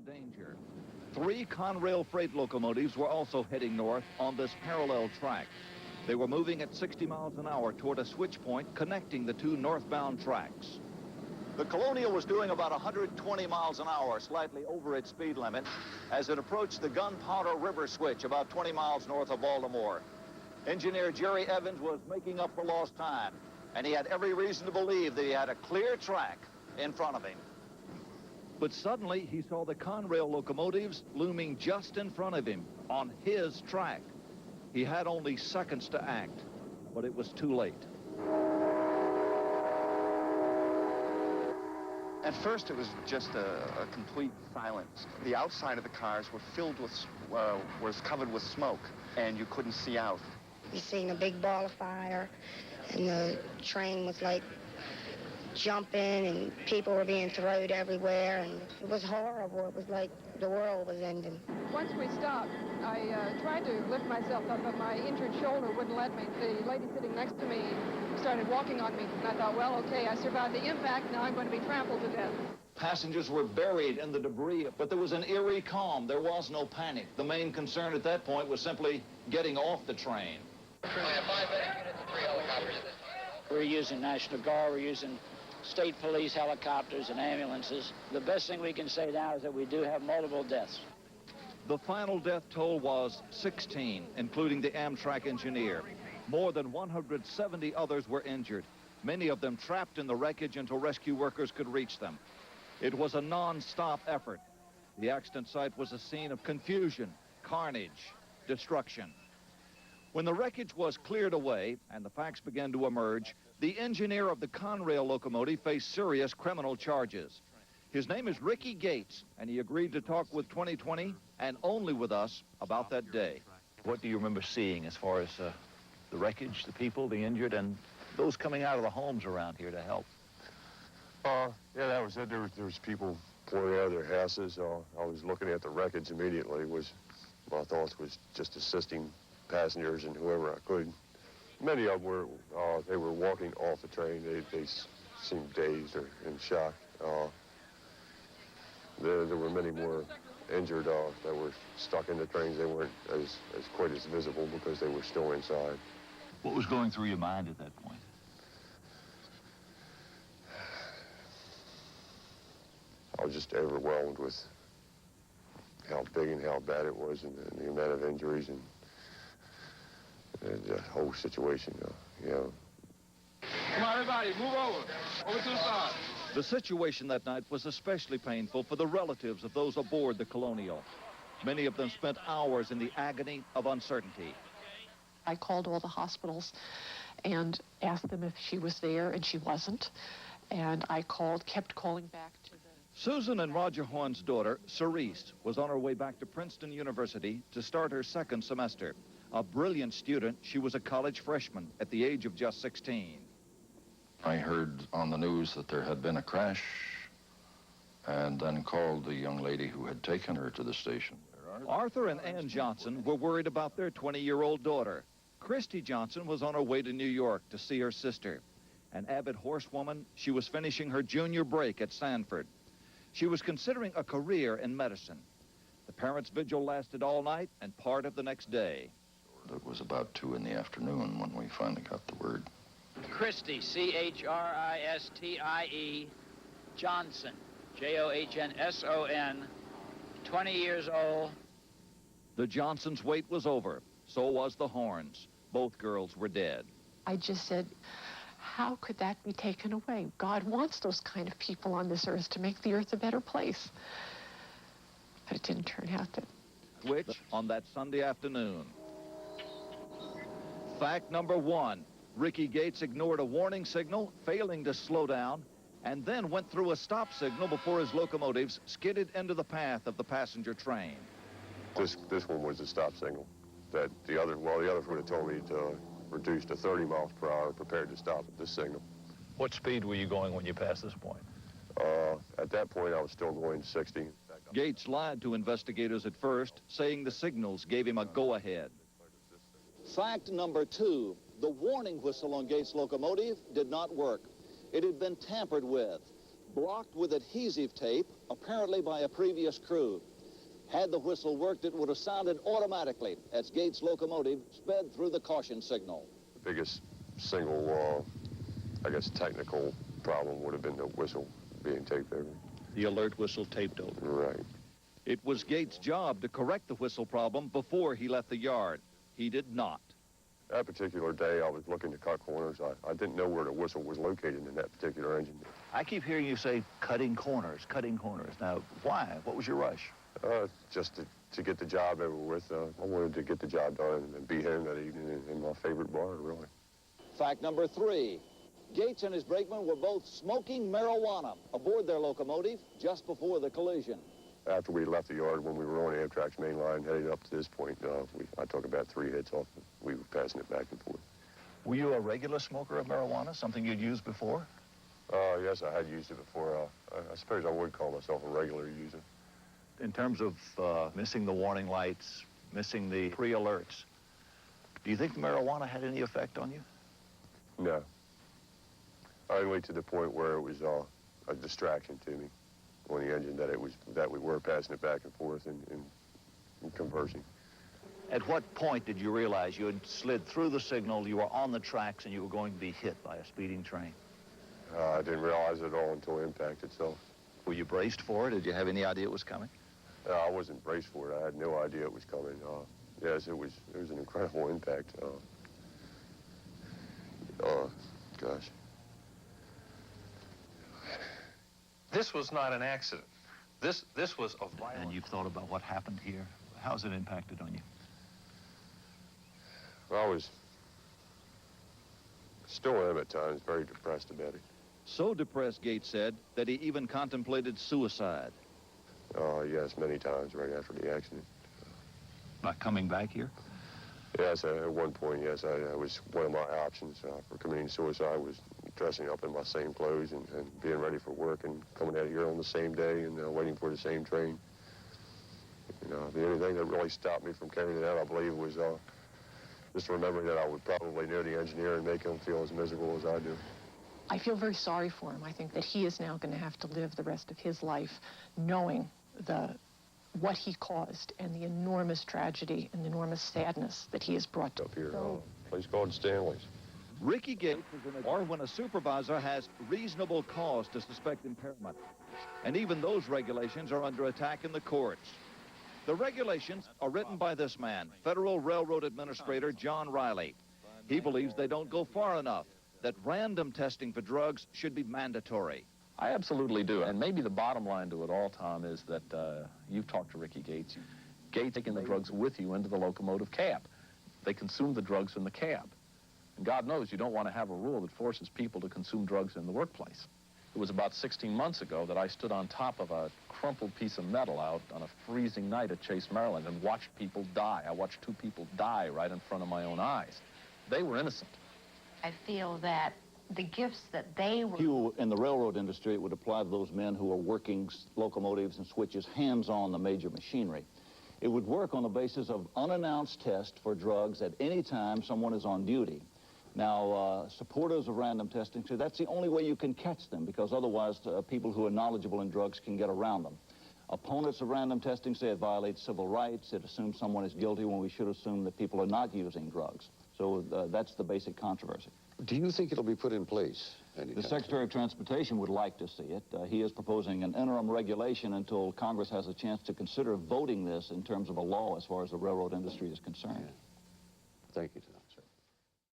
danger. 3 Conrail freight locomotives were also heading north on this parallel track. They were moving at 60 miles an hour toward a switch point connecting the 2 northbound tracks. The Colonial was doing about 120 miles an hour, slightly over its speed limit, as it approached the Gunpowder River Switch about 20 miles north of Baltimore. Engineer Jerry Evans was making up for lost time, and he had every reason to believe that he had a clear track in front of him. But suddenly he saw the Conrail locomotives looming just in front of him on his track. He had only seconds to act, but it was too late. At first, it was just a complete silence. The outside of the cars were filled with, was covered with smoke, and you couldn't see out. You seen a big ball of fire, and the train was like jumping, and people were being thrown everywhere, and it was horrible. It was like the world was ending. Once we stopped, I tried to lift myself up, but my injured shoulder wouldn't let me. The lady sitting next to me started walking on me, and I thought, well, okay, I survived the impact, now I'm going to be trampled to death. Passengers were buried in the debris, but there was an eerie calm. There was no panic. The main concern at that point was simply getting off the train. I have 5 medic units and 3 helicopters at this time. We're using National Guard, we're using state police helicopters and ambulances. The best thing we can say now is that we do have multiple deaths. The final death toll was 16, including the Amtrak engineer. More than 170 others were injured, many of them trapped in the wreckage until rescue workers could reach them. It was a non-stop effort. The accident site was a scene of confusion, carnage, destruction. When the wreckage was cleared away and the facts began to emerge, the engineer of the Conrail locomotive faced serious criminal charges. His name is Ricky Gates, and he agreed to talk with 2020 and only with us about that day. What do you remember seeing as far as the wreckage, the people, the injured, and those coming out of the homes around here to help? Yeah, that was it. There was people pouring out of their houses. I was looking at the wreckage immediately. My thoughts was just assisting passengers and whoever I could. Many of them were, they were walking off the train. They seemed dazed or in shock. There were many more injured that were stuck in the trains. They weren't as quite as visible because they were still inside. What was going through your mind at that point? I was just overwhelmed with how big and how bad it was, and the amount of injuries and the whole situation, you know. Come on, everybody, move over. Over to the side. The situation that night was especially painful for the relatives of those aboard the Colonial. Many of them spent hours in the agony of uncertainty. I called all the hospitals and asked them if she was there, and she wasn't. And I kept calling back to the... Susan and Roger Horn's daughter, Cerise, was on her way back to Princeton University to start her 2nd semester. A brilliant student, she was a college freshman at the age of just 16. I heard on the news that there had been a crash, and then called the young lady who had taken her to the station. Arthur and Ann Johnson were worried about their 20-year-old daughter. Christy Johnson was on her way to New York to see her sister. An avid horsewoman, she was finishing her junior break at Sanford. She was considering a career in medicine. The parents' vigil lasted all night and part of the next day. It was about 2 in the afternoon when we finally got the word. Christie, C-H-R-I-S-T-I-E, Johnson, J-O-H-N-S-O-N, 20 years old. The Johnsons' wait was over. So was the Horns. Both girls were dead. I just said, how could that be taken away? God wants those kind of people on this earth to make the earth a better place. But it didn't turn out that. Which, on that Sunday afternoon. Fact number 1, Ricky Gates ignored a warning signal, failing to slow down, and then went through a stop signal before his locomotives skidded into the path of the passenger train. This one was a stop signal. That the others would have told me to reduce to 30 miles per hour, prepared to stop at this signal. What speed were you going when you passed this point? At that point, I was still going 60. Gates lied to investigators at first, saying the signals gave him a go-ahead. Fact number 2, the warning whistle on Gates' locomotive did not work. It had been tampered with. blocked with adhesive tape, apparently by a previous crew. Had the whistle worked, it would have sounded automatically as Gates' locomotive sped through the caution signal. The biggest single, I guess, technical problem would have been the whistle being taped over. The alert whistle taped over. Right. It was Gates' job to correct the whistle problem before he left the yard. He did not. That particular day, I was looking to cut corners. I didn't know where the whistle was located in that particular engine. I keep hearing you say cutting corners, cutting corners. Now, why? What was your rush? Just to get the job over with. I wanted to get the job done and be home that evening in my favorite bar, really. Fact number 3. Gates and his brakeman were both smoking marijuana aboard their locomotive just before the collision. After we left the yard, when we were on Amtrak's main line headed up to this point, I took about 3 hits off. We were passing it back and forth. Were you a regular smoker of marijuana, something you'd used before? Yes, I had used it before. I suppose I would call myself a regular user. In terms of missing the warning lights, missing the pre-alerts, do you think the marijuana had any effect on you? No. Only to the point where it was a distraction to me on the engine, that we were passing it back and forth and conversing. At what point did you realize you had slid through the signal, you were on the tracks, and you were going to be hit by a speeding train? I didn't realize it at all until impact itself. Were you braced for it? Did you have any idea it was coming? I wasn't braced for it. I had no idea it was coming. Yes, it was an incredible impact. Gosh. This was not an accident. This was a violent... And you've thought about what happened here? How's it impacted on you? I was, still am at times, very depressed about it. So depressed, Gates said, that he even contemplated suicide. Yes, many times right after the accident. By coming back here? Yes, at one point, yes. I was one of my options for committing suicide was dressing up in my same clothes and being ready for work and coming out here on the same day and waiting for the same train. The only thing that really stopped me from carrying it out, I believe, was just remembering that I would probably know the engineer and make him feel as miserable as I do. I feel very sorry for him. I think that he is now going to have to live the rest of his life knowing what he caused and the enormous tragedy and the enormous sadness that he has brought to... Up here, a place called Stanley's. Ricky Gates is in a... or when a supervisor has reasonable cause to suspect impairment. And even those regulations are under attack in the courts. The regulations are written by this man, Federal Railroad Administrator John Riley. He believes they don't go far enough, that random testing for drugs should be mandatory. I absolutely do. And maybe the bottom line to it all, Tom, is that you've talked to Ricky Gates. Gates taking the drugs with you into the locomotive cab. They consume the drugs in the cab. And God knows you don't want to have a rule that forces people to consume drugs in the workplace. It was about 16 months ago that I stood on top of a crumpled piece of metal out on a freezing night at Chase, Maryland, and watched people die. I watched 2 people die right in front of my own eyes. They were innocent. I feel that the gifts that they were... You, in the railroad industry, it would apply to those men who are working locomotives and switches hands-on the major machinery. It would work on the basis of unannounced tests for drugs at any time someone is on duty. Now, supporters of random testing say that's the only way you can catch them, because otherwise people who are knowledgeable in drugs can get around them. Opponents of random testing say it violates civil rights, it assumes someone is guilty when we should assume that people are not using drugs. So that's the basic controversy. Do you think it'll be put in place? The Secretary of Transportation would like to see it. He is proposing an interim regulation until Congress has a chance to consider voting this in terms of a law as far as the railroad industry is concerned. Thank you.